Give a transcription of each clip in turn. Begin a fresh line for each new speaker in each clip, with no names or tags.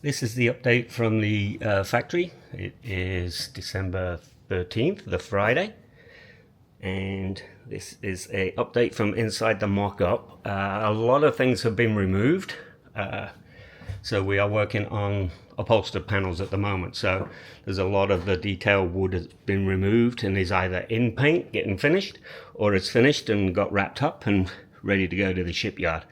This is the update from the factory. It is December 13th, the Friday, and this is a update from inside the mock-up. A lot of things have been removed, so we are working on upholstered panels at the moment. So there's a lot of the detail wood has been removed and is either in paint getting finished, or it's finished and got wrapped up and ready to go to the shipyard.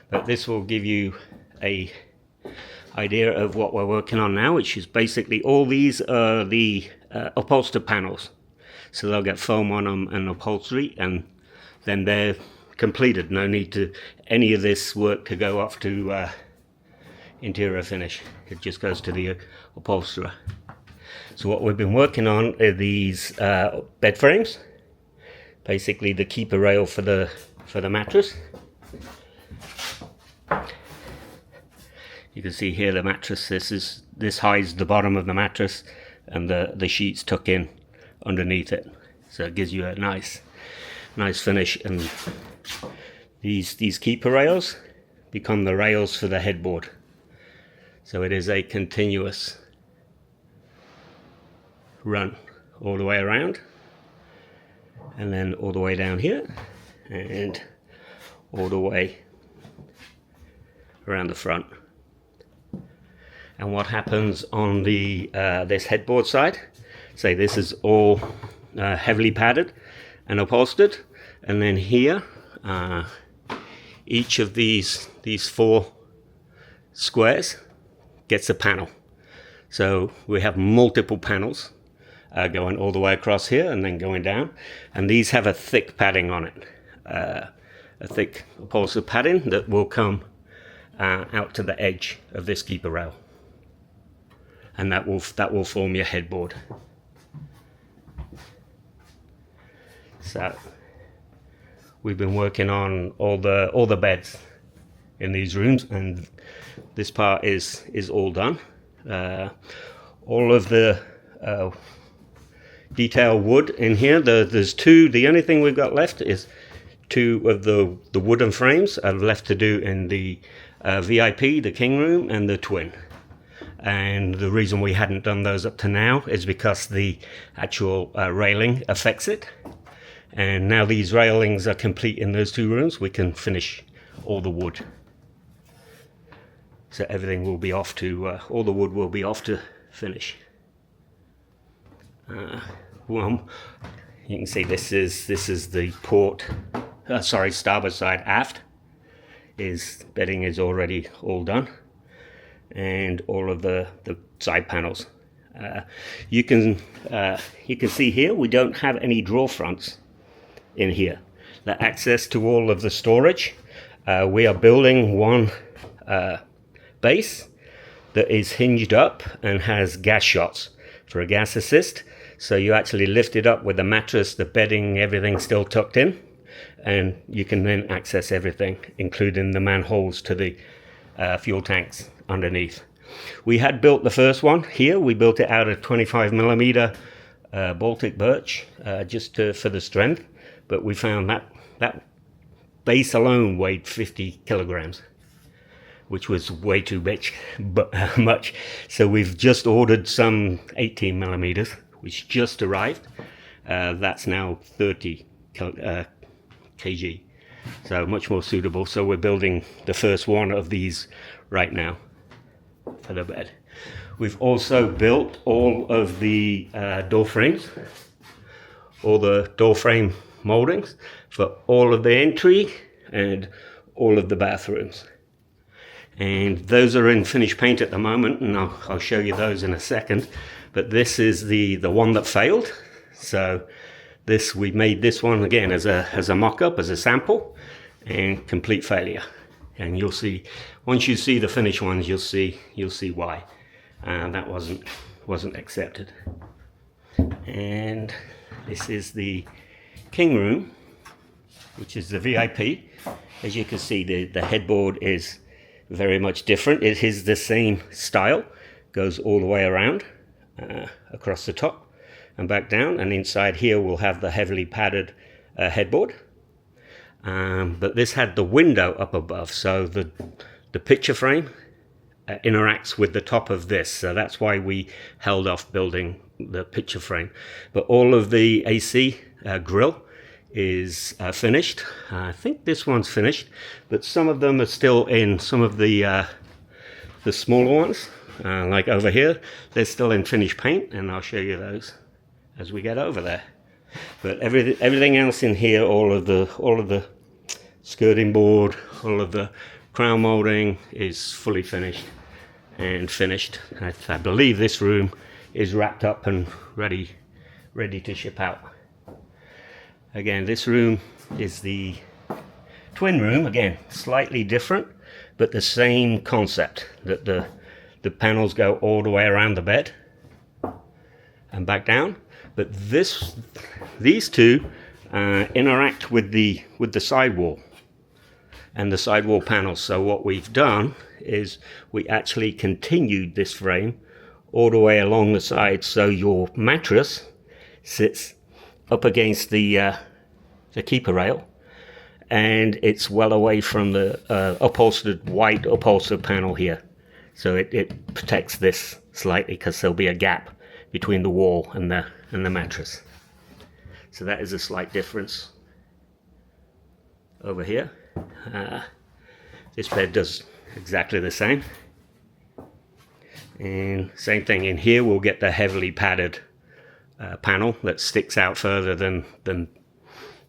But this will give you a idea of what we're working on now, which is basically all these are the upholstered panels. So they'll get foam on them and upholstery, and then they're completed. No need to any of this work to go off to interior finish. It just goes to the upholsterer. So what we've been working on are these bed frames, basically the keeper rail for the mattress. You can see here the mattress. This hides the bottom of the mattress, and the sheets tuck in underneath it, so it gives you a nice finish. And these keeper rails become the rails for the headboard. So it is a continuous run all the way around, and then all the way down here, and all the way around the front. And what happens on the this headboard side, say this is all heavily padded and upholstered, and then here each of these four squares gets a panel. So we have multiple panels going all the way across here and then going down, and these have a thick padding on it, a thick upholstered padding that will come out to the edge of this keeper rail, and that will form your headboard. So we've been working on all the beds in these rooms, and this part is all done. All of the detail wood in here. There's two. The only thing we've got left is two of the wooden frames are left to do in the VIP, the king room, and the twin. And the reason we hadn't done those up to now is because the actual railing affects it. And now these railings are complete in those two rooms, we can finish all the wood. So everything will be off to, all the wood will be off to finish. Well, you can see this is the port, starboard side aft. Bedding is already all done, and all of the side panels. You can see here we don't have any drawer fronts in here. The access to all of the storage. We are building one base that is hinged up and has gas shots for a gas assist. So you actually lift it up with the mattress, the bedding, everything still tucked in, and you can then access everything, including the manholes to the fuel tanks underneath. We had built the first one here. We built it out of 25mm Baltic birch for the strength, but we found that base alone weighed 50 kilograms, which was way too much. So we've just ordered some 18mm, which just arrived. That's now 30 kg, so much more suitable. So we're building the first one of these right now for the bed. We've also built all of the door frames, all the door frame moldings for all of the entry and all of the bathrooms. And those are in finished paint at the moment, and I'll show you those in a second. But this is the one that failed. So we made this one again as a mock-up, as a sample, and complete failure. And you'll see, once you see the finished ones, you'll see why that wasn't accepted. And this is the king room, which is the VIP. As you can see, the headboard is very much different. It is the same style, goes all the way around, across the top and back down, and inside here we'll have the heavily padded headboard. But this had the window up above, so the picture frame interacts with the top of this, so that's why we held off building the picture frame. But all of the AC grill is finished. I think this one's finished, but some of them are still in. Some of the smaller ones, like over here, they're still in finished paint, and I'll show you those as we get over there. But everything else in here, all of the skirting board, all of the crown molding is fully finished and finished. I believe this room is wrapped up and ready to ship out. Again, this room is the twin room. Again, slightly different, but the same concept, that the panels go all the way around the bed and back down. But these two interact with the sidewall and the sidewall panels. So what we've done is we actually continued this frame all the way along the side, so your mattress sits up against the keeper rail, and it's well away from the white upholstered panel here. So it protects this slightly, because there'll be a gap between the wall and the mattress. So that is a slight difference over here. This bed does exactly the same. And same thing in here, we'll get the heavily padded panel that sticks out further than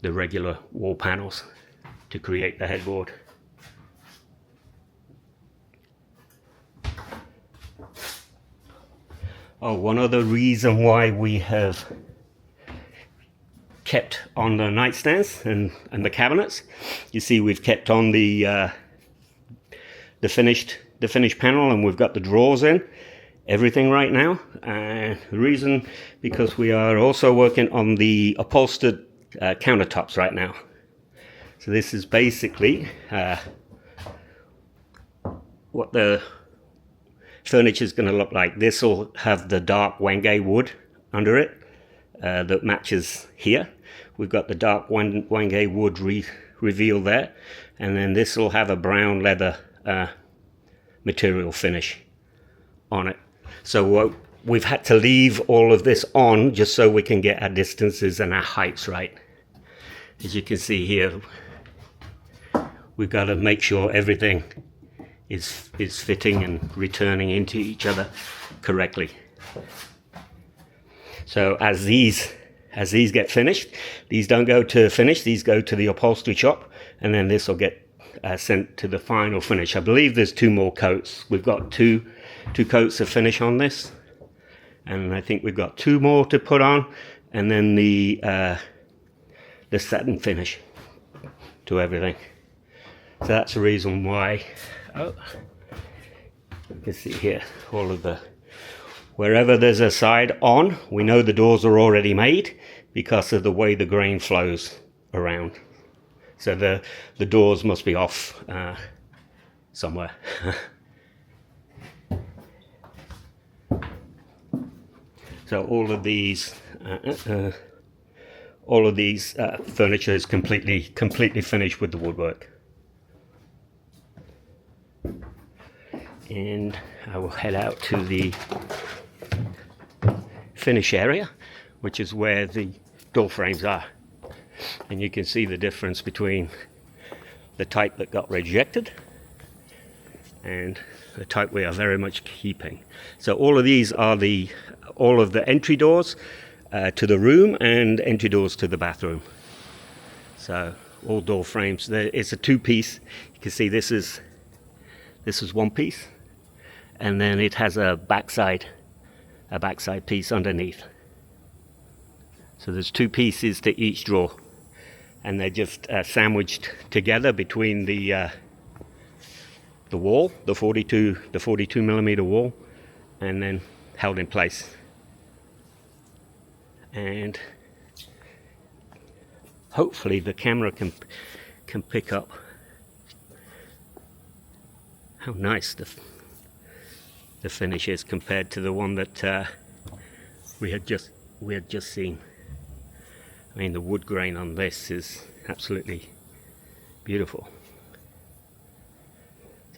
the regular wall panels to create the headboard. Oh, one other reason why we have kept on the nightstands and the cabinets, you see we've kept on the finished panel, and we've got the drawers in everything right now. The reason, because we are also working on the upholstered countertops right now. So this is basically what the furniture is going to look like. This will have the dark Wenge wood under it that matches here. We've got the dark Wenge wood reveal there, and then this will have a brown leather material finish on it. So we've had to leave all of this on just so we can get our distances and our heights right. As you can see here, we've got to make sure everything is fitting and returning into each other correctly. So as these get finished, these don't go to finish, these go to the upholstery shop, and then this will get sent to the final finish. I believe there's 2 more coats. We've got two coats of finish on this, and I think we've got 2 more to put on, and then the satin finish to everything. So that's the reason why. Oh, you can see here all of the, wherever there's a side on, we know the doors are already made because of the way the grain flows around. So the doors must be off somewhere. So all of these furniture is completely finished with the woodwork. And I will head out to the finish area, which is where the door frames are. And you can see the difference between the type that got rejected and the type we are very much keeping. So all of these are all of the entry doors to the room and entry doors to the bathroom. So all door frames. It's a 2-piece. You can see this is 1 piece, and then it has a backside piece underneath. So there's 2 pieces to each drawer, and they're just sandwiched together between the wall, the 42 millimeter wall, and then held in place. And hopefully the camera can pick up how nice the finish is compared to the one that we had just seen. I mean, the wood grain on this is absolutely beautiful.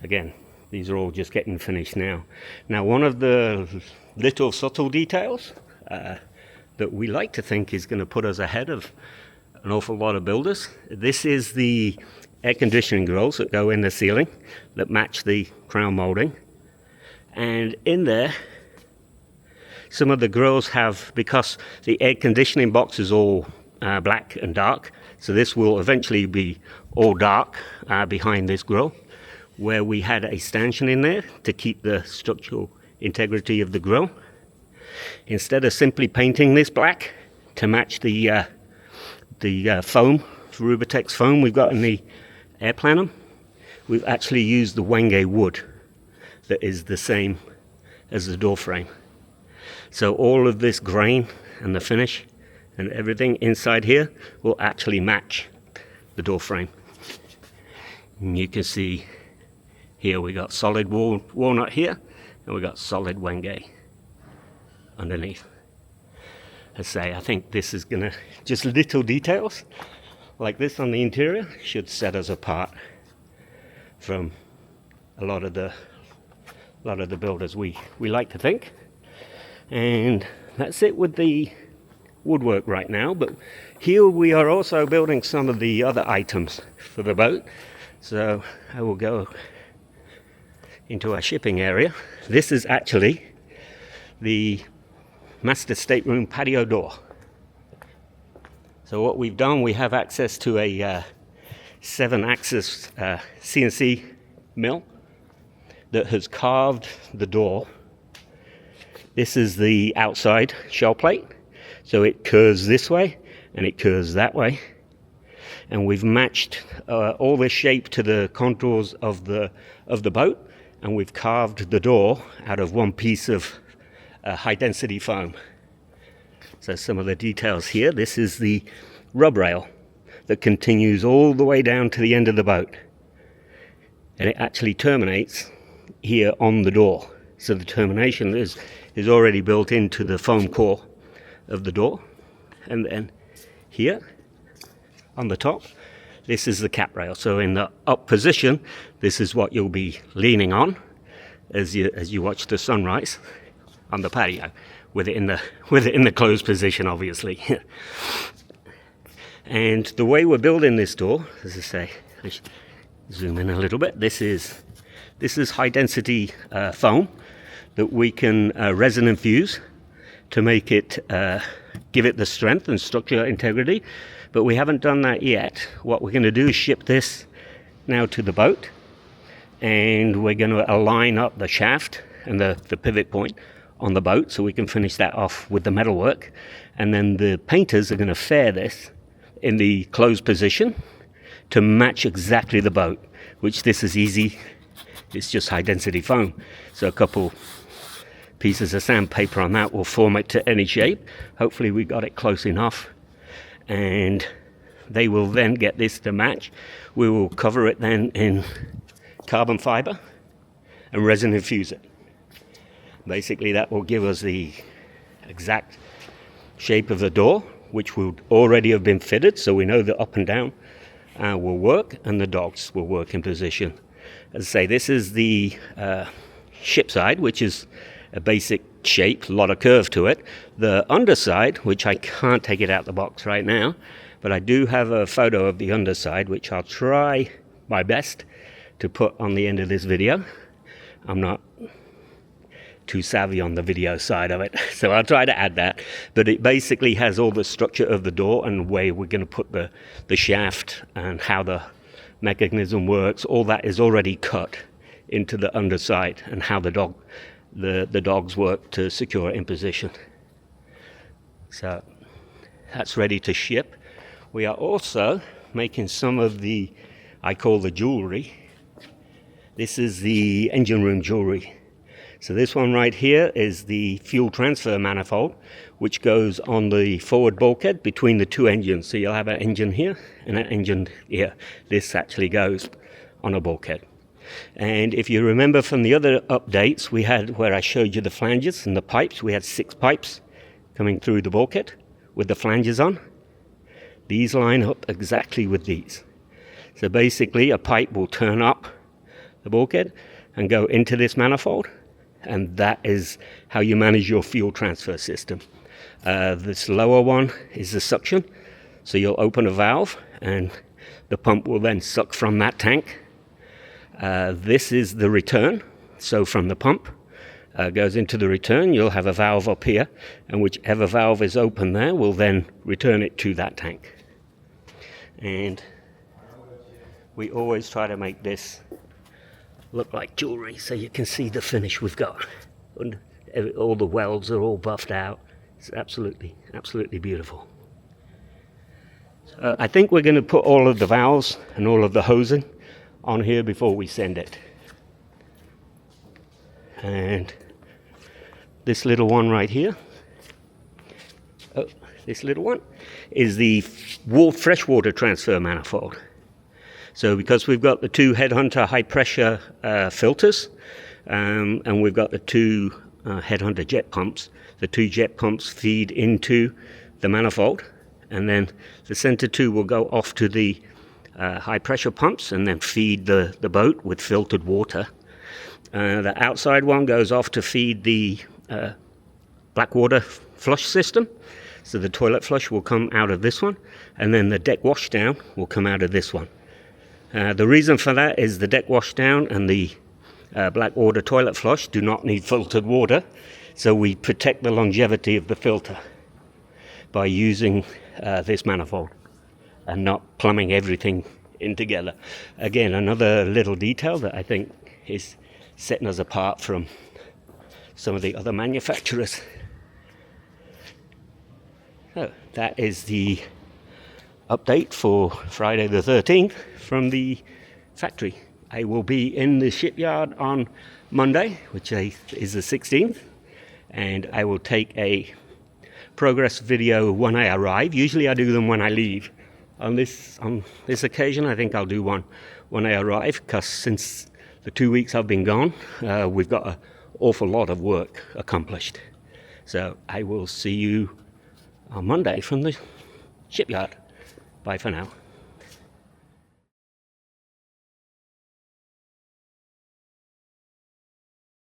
Again, These are all just getting finished now. Now, one of the little subtle details that we like to think is going to put us ahead of an awful lot of builders. This is the air conditioning grills that go in the ceiling that match the crown molding. And in there, some of the grills have, because the air conditioning box is all black and dark, so this will eventually be all dark behind this grill, where we had a stanchion in there to keep the structural integrity of the grill. Instead of simply painting this black to match the foam, Rubatex foam we've got in the air plenum, we've actually used the Wenge wood that is the same as the door frame. So all of this grain and the finish and everything inside here will actually match the door frame. And you can see here we got solid walnut here, and we got solid Wenge underneath. I think this is gonna, just little details like this on the interior should set us apart from a lot of the builders we like to think. And that's it with the woodwork right now, but here we are also building some of the other items for the boat. So I will go into our shipping area. This is actually the master stateroom patio door. So what we've done, we have access to a 7-axis CNC mill that has carved the door. This is the outside shell plate, so it curves this way and it curves that way, and we've matched all the shape to the contours of the boat, and we've carved the door out of one piece of high density foam. So some of the details here, this is the rub rail that continues all the way down to the end of the boat, and it actually terminates here on the door. So the termination is already built into the foam core of the door. And then here on the top, this is the cap rail. So in the up position, this is what you'll be leaning on as you watch the sunrise on the patio, with it in the closed position, obviously. And the way we're building this door, as I say, let's zoom in a little bit. This is high density foam that we can resin infuse to make it give it the strength and structural integrity, but we haven't done that yet. What we're going to do is ship this now to the boat, and we're going to align up the shaft and the pivot point on the boat so we can finish that off with the metalwork, and then the painters are going to fair this in the closed position to match exactly the boat, which this is easy. It's just high density foam, so a couple pieces of sandpaper on that will form it to any shape. Hopefully we got it close enough, and they will then get this to match. We will cover it then in carbon fiber and resin infuse it. Basically that will give us the exact shape of the door, which will already have been fitted, so we know the up and down will work and the dogs will work in position. As I say, this is the ship side, which is a basic shape, a lot of curve to it. The underside, which I can't take it out the box right now, but I do have a photo of the underside, which I'll try my best to put on the end of this video. I'm not too savvy on the video side of it, so I'll try to add that. But it basically has all the structure of the door and where we're going to put the shaft and how the mechanism works. All that is already cut into the underside, and how the dogs work to secure it in position. So that's ready to ship. We are also making some of the, I call the jewelry. This is the engine room jewelry. So this one right here is the fuel transfer manifold, which goes on the forward bulkhead between the two engines. So you'll have an engine here and an engine here. This actually goes on a bulkhead. And if you remember from the other updates we had, where I showed you the flanges and the pipes, we had 6 pipes coming through the bulkhead with the flanges on. These line up exactly with these. So basically a pipe will turn up the bulkhead, and go into this manifold, and that is how you manage your fuel transfer system. This lower one is the suction, so you'll open a valve and the pump will then suck from that tank. This is the return, so from the pump goes into the return. You'll have a valve up here, and whichever valve is open there will then return it to that tank. And we always try to make this look like jewelry so you can see the finish we've got. And all the welds are all buffed out. It's absolutely beautiful. I think we're going to put all of the valves and all of the hosing on here before we send it. And this little one right here, this little one is the freshwater transfer manifold. So because we've got the two Headhunter high pressure filters, and we've got the two Headhunter jet pumps, the two jet pumps feed into the manifold, and then the center two will go off to the high pressure pumps and then feed the boat with filtered water. The outside one goes off to feed the black water flush system. So the toilet flush will come out of this one, and then the deck washdown will come out of this one. The reason for that is the deck washdown and the black water toilet flush do not need filtered water, so we protect the longevity of the filter by using this manifold and not plumbing everything in together. Again, another little detail that I think is setting us apart from some of the other manufacturers. So that is the update for Friday the 13th from the factory. I will be in the shipyard on Monday, which is the 16th, and I will take a progress video when I arrive. Usually I do them when I leave. On this occasion, I think I'll do one when I arrive, because since the 2 weeks I've been gone, we've got an awful lot of work accomplished. So I will see you on Monday from the shipyard. Bye for now.